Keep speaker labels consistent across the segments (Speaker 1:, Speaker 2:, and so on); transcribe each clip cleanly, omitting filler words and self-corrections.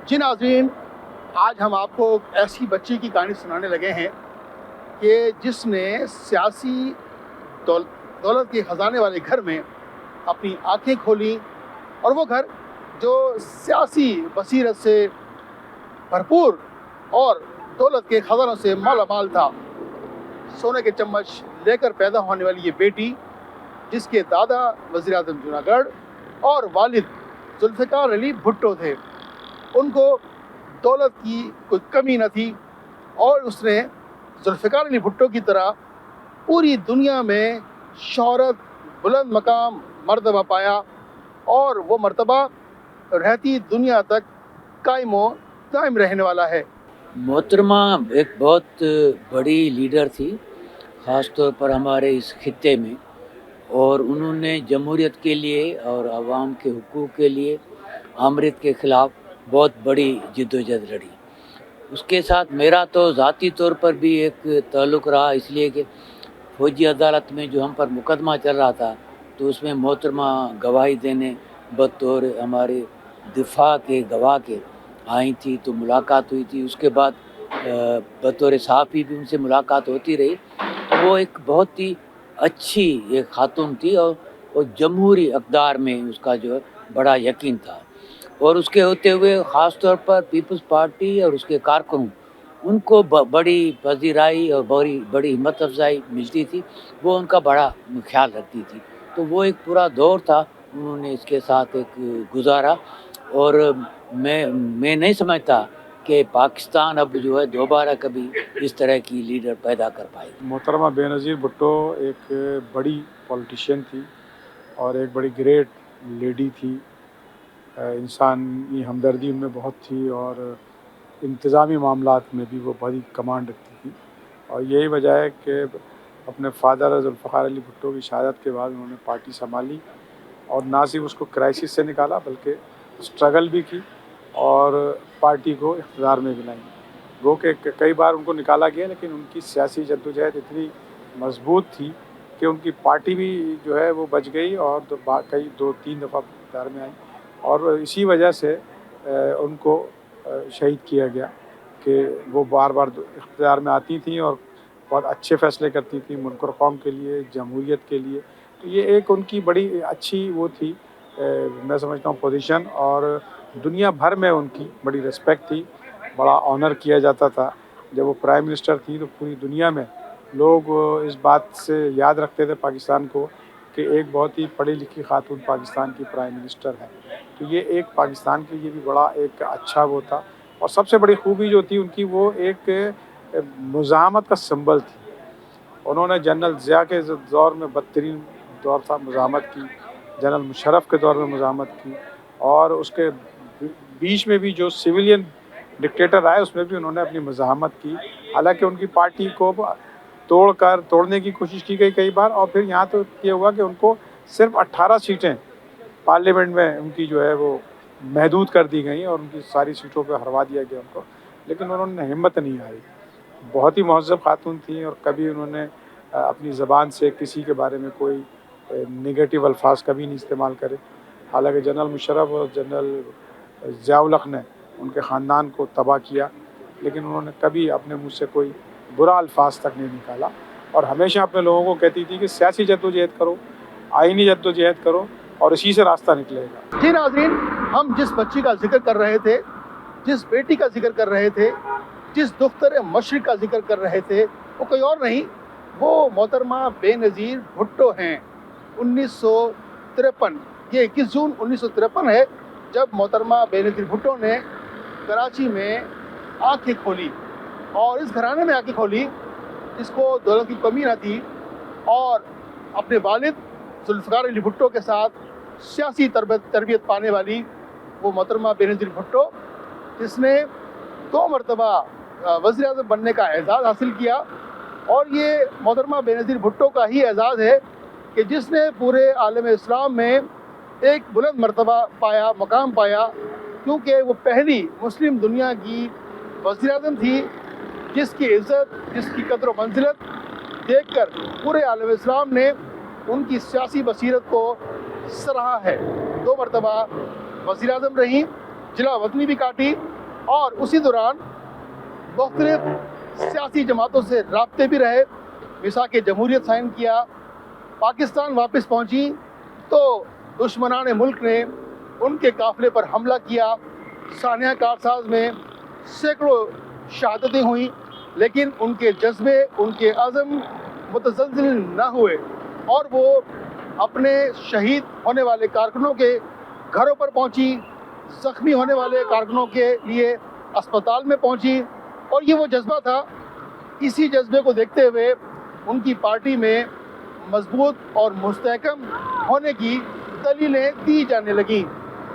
Speaker 1: जी नाज़रीन, आज हम आपको ऐसी बच्ची की कहानी सुनाने लगे हैं कि जिसने सियासी दौलत के ख़जाने वाले घर में अपनी आंखें खोली, और वो घर जो सियासी बसीरत से भरपूर और दौलत के ख़जानों से मालामाल था। सोने के चम्मच लेकर पैदा होने वाली ये बेटी, जिसके दादा वज़ीर-ए-आज़म जूनागढ़ और वालिद जुल्फ़िकार अली भुट्टो थे, उनको दौलत की कोई कमी न थी, और उसने जुल्फ़िकार अली भुट्टो की तरह पूरी दुनिया में शोहरत, बुलंद मकाम, मर्तबा पाया, और वो मर्तबा रहती दुनिया तक कायम रहने वाला है।
Speaker 2: मोहतरमा एक बहुत बड़ी लीडर थी, ख़ास तौर पर हमारे इस खित्ते में, और उन्होंने जमहूरियत के लिए और आवाम के हुकूक़ के लिए आमरीत के ख़िलाफ़ बहुत बड़ी जद्दोजहद लड़ी। उसके साथ मेरा तो ज़ाती तौर पर भी एक ताल्लुक़ रहा, इसलिए कि फ़ौजी अदालत में जो हम पर मुकदमा चल रहा था, तो उसमें मोहतरमा गवाही देने बतौर हमारे दिफा के गवाह के आई थी, तो मुलाकात हुई थी। उसके बाद बतौर सहाफ़ी भी उनसे मुलाकात होती रही। तो वो एक बहुत ही अच्छी एक खातून थी, और जमहूरी अक़दार में उसका जो है बड़ा यकीन था, और उसके होते हुए ख़ास तौर पर पीपल्स पार्टी और उसके कारकुनों, उनको बड़ी पज़ीराई और बड़ी हिम्मत अफ़ज़ाई मिलती थी। वो उनका बड़ा ख़्याल रखती थी। तो वो एक पूरा दौर था, उन्होंने इसके साथ एक गुज़ारा, और मैं नहीं समझता कि पाकिस्तान अब जो है दोबारा कभी इस तरह की लीडर पैदा कर पाएगी।
Speaker 3: मोहतरमा बेनज़ीर भुट्टो एक बड़ी पॉलिटिशियन थी और एक बड़ी ग्रेट लेडी थी। इंसानी हमदर्दी उनमें बहुत थी, और इंतज़ामी मामलात में भी वो बड़ी कमांड रखती थी। और यही वजह है कि अपने फादर जुल्फ़िकार अली भुट्टो की शहादत के बाद उन्होंने पार्टी संभाली, और ना सिर्फ उसको क्राइसिस से निकाला बल्कि स्ट्रगल भी की और पार्टी को इक़्तिदार में भी लाई। वो कि कई बार उनको निकाला गया, लेकिन उनकी सियासी जद्दोजहद इतनी मजबूत थी कि उनकी पार्टी भी जो है वो बच गई, और दो तीन दफ़ा इक़्तिदार में आई, और इसी वजह से उनको शहीद किया गया कि वो बार बार इक़्तिदार में आती थी और बहुत अच्छे फ़ैसले करती थी मुल्क और कौम के लिए, जमहूरियत के लिए। तो ये एक उनकी बड़ी अच्छी वो थी, मैं समझता हूँ पोजीशन, और दुनिया भर में उनकी बड़ी रिस्पेक्ट थी, बड़ा ऑनर किया जाता था। जब वो प्राइम मिनिस्टर थी तो पूरी दुनिया में लोग इस बात से याद रखते थे पाकिस्तान को कि एक बहुत ही पढ़ी लिखी खातून पाकिस्तान की प्राइम मिनिस्टर है। तो ये एक पाकिस्तान के लिए भी बड़ा एक अच्छा वो था। और सबसे बड़ी खूबी जो थी उनकी, वो एक मुज़ाहमत का सिंबल थी। उन्होंने जनरल ज़िया के दौर में बदतरीन दौर था, मुज़ाहमत की, जनरल मुशर्रफ के दौर में मुज़ाहमत की, और उसके बीच में भी जो सिविलियन डिक्टेटर आए उसमें भी उन्होंने अपनी मुज़ाहमत की। हालांकि उनकी पार्टी को तोड़ने की कोशिश की गई कई बार, और फिर यहाँ तो ये हुआ कि उनको सिर्फ 18 सीटें पार्लियामेंट में उनकी जो है वो महदूद कर दी गई, और उनकी सारी सीटों पर हरवा दिया गया उनको। लेकिन उन्होंने हिम्मत नहीं हारी। बहुत ही महज़्ज़ब खातून थी, और कभी उन्होंने अपनी ज़बान से किसी के बारे में कोई नेगेटिव अल्फाज कभी नहीं इस्तेमाल करे। हालांकि जनरल मुशर्रफ और जनरल ज़िया-उल-हक़ ने उनके ख़ानदान को तबाह किया, लेकिन उन्होंने कभी अपने मुँह से कोई बुरा अल्फाज तक नहीं निकाला, और हमेशा अपने लोगों को कहती थी कि सियासी जद्दोजहद करो, आइनी जद्दोजहद करो, और इसी से रास्ता निकलेगा।
Speaker 1: जी नाज़रीन, हम जिस बच्ची का जिक्र कर रहे थे, जिस बेटी का जिक्र कर रहे थे, जिस दुख्तर मशरिक़ का जिक्र कर रहे थे, वो कोई और नहीं, वो मोहतरमा बेनज़ीर भुट्टो हैं। 1953, ये 21 जून 1953 है जब मोहतरमा बेनज़ीर भुट्टो ने कराची में आँखें खोली, और इस घराने में आँखें खोली जिसको दौलत की कमी न थी, और अपने वालिद जुल्फ़िकार अली भुट्टो के साथ सियासी तरबियत पाने वाली वो मोहतरमा बेनज़ीर भुट्टो, जिसने 2 मरतबा वज़ीर-ए-आज़म बनने का एज़ाज़ हासिल किया। और ये मोहतरमा बेनज़ीर भुट्टो का ही एज़ाज़ है कि जिसने पूरे आलम इस्लाम में एक बुलंद मरतबा पाया, मकाम पाया, क्योंकि वो पहली मुस्लिम दुनिया की वज़ीर-ए-आज़म थी जिसकी इज़्ज़त, जिसकी कदर व मंज़िलत देखकर पूरे आलम इस्लाम ने उनकी सियासी बसीरत को सराहा है। 2 मरतबा वज़ीर-ए-आज़म रहीं, जला वतनी भी काटी और उसी दौरान मुख्तलिफ सियासी जमातों से राब्ते भी रहे। मिसाक जमहूरियत साइन किया। पाकिस्तान वापस पहुंची तो दुश्मनान मुल्क ने उनके काफ़िले पर हमला किया। सानिया कारसाज में सैकड़ों शहादतें हुई, लेकिन उनके जज्बे, उनके अज़म मुतज़लज़िल न हुए और वो अपने शहीद होने वाले कारकुनों के घरों पर पहुंची, ज़ख्मी होने वाले कारकुनों के लिए अस्पताल में पहुंची। और ये वो जज्बा था। इसी जज्बे को देखते हुए उनकी पार्टी में मजबूत और मुस्तहकम होने की दलीलें दी जाने लगीं।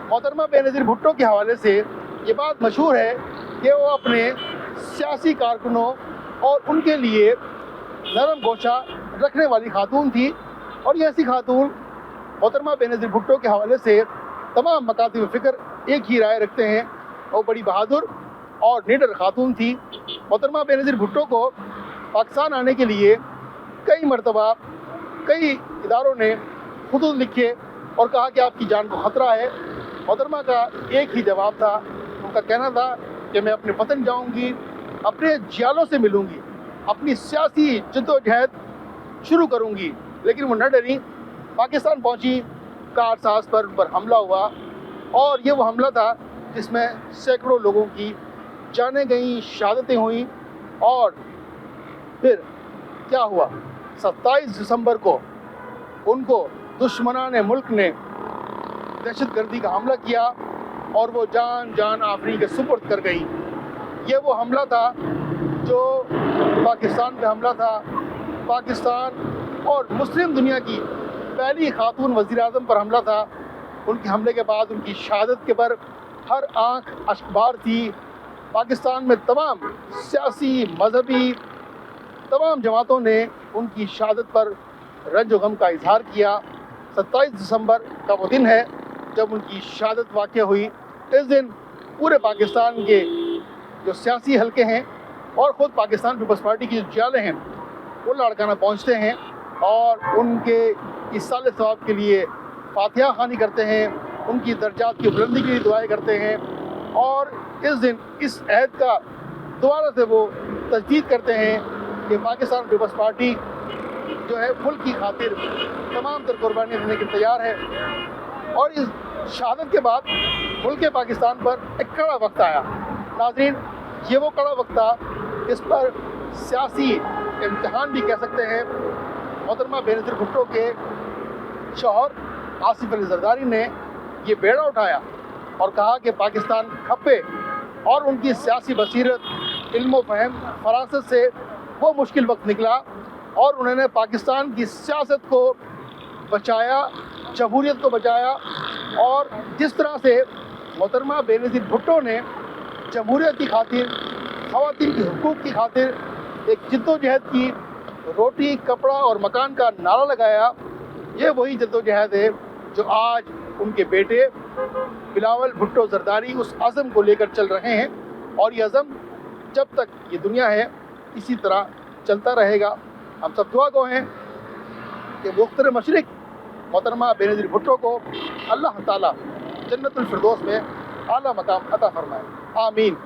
Speaker 1: मोहतरमा बेनज़ीर भुट्टो के हवाले से ये बात मशहूर है कि वो अपने सियासी कारकुनों और उनके लिए नरम गोशा रखने वाली खातून थी। और ये ऐसी खातून मोहतरमा बेनज़ीर भुट्टो के हवाले से तमाम मकातिब फ़िक्र एक ही राय रखते हैं। वो बड़ी बहादुर और निडर खातून थी। मोहतरमा बेनज़ीर भुट्टो को पाकिस्तान आने के लिए कई मरतबा कई इदारों ने खुतूत लिखे और कहा कि आपकी जान को ख़तरा है। मोहतरमा का एक ही जवाब था। उनका कहना था कि मैं अपने वतन जाऊंगी, अपने जियालों से मिलूंगी, अपनी सियासी जद्दोजहद शुरू करूंगी। लेकिन वो न डरी, पाकिस्तान पहुंची, कारसाज पर उन पर हमला हुआ और ये वो हमला था जिसमें सैकड़ों लोगों की जानें गईं, शहादतें हुई। और फिर क्या हुआ, 27 दिसंबर को उनको दुश्मनान मुल्क ने दहशतगर्दी का हमला किया और वो जान आफरीन के सुपुर्द कर गई। ये वो हमला था जो पाकिस्तान पे हमला था। पाकिस्तान और मुस्लिम दुनिया की पहली खातून वज़ीर-ए-आज़म पर हमला था। उनके हमले के बाद उनकी शहादत के पर हर आँख अश्कबार थी। पाकिस्तान में तमाम सियासी, मजहबी तमाम जमातों ने उनकी शहादत पर रंज गम का इजहार किया। 27 दिसंबर का वो दिन है जब उनकी शहादत वाक़या हुई। इस दिन पूरे पाकिस्तान के जो सियासी हलके हैं और ख़ुद पाकिस्तान पीपल्स पार्टी की जो जियाले हैं वो लाड़काना पहुँचते हैं और उनके इस साल सवाब के लिए फातिहा ख़वानी करते हैं, उनकी दर्जात की बुलंदी के लिए दुआएं करते हैं। और इस दिन इस अहद का दोबारा से वो तजदीद करते हैं कि पाकिस्तान पीपल्स पार्टी जो है मुल्क की खातिर तमाम तर कुर्बानी देने के तैयार है। और इस शहादत के बाद मुल्क पाकिस्तान पर एक कड़ा वक्त आया। नाज़रीन, ये वो कड़ा वक्त था इस पर सियासी इम्तिहान भी कह सकते हैं। मोहतरमा बेनज़ीर भुट्टो के शौहर आसिफ अली ज़रदारी ने ये बेड़ा उठाया और कहा कि पाकिस्तान खप्पे और उनकी सियासी बसीरत, इल्म फ़हम, फरासत से वो मुश्किल वक्त निकला और उन्होंने पाकिस्तान की सियासत को बचाया, जमहूरियत को बचाया। और जिस तरह से मोहतरमा बेनज़ीर भुट्टो ने जमहूरियत की खातिर, ख़वातीन के हुकूक़ की खातिर एक जद्दोजहद की, रोटी, कपड़ा और मकान का नारा लगाया, ये वही जद्दोजहद है जो आज उनके बेटे बिलावल भुट्टो ज़रदारी उस अज़म को लेकर चल रहे हैं। और ये अज़म जब तक ये दुनिया है इसी तरह चलता रहेगा। हम सब दुआ गो हैं कि मुख्तर मशरिक मोहतरमा बेनज़ीर भुट्टो को अल्लाह ताला जन्नतुल फिरदौस में आला मकाम अता फरमाए। आमीन।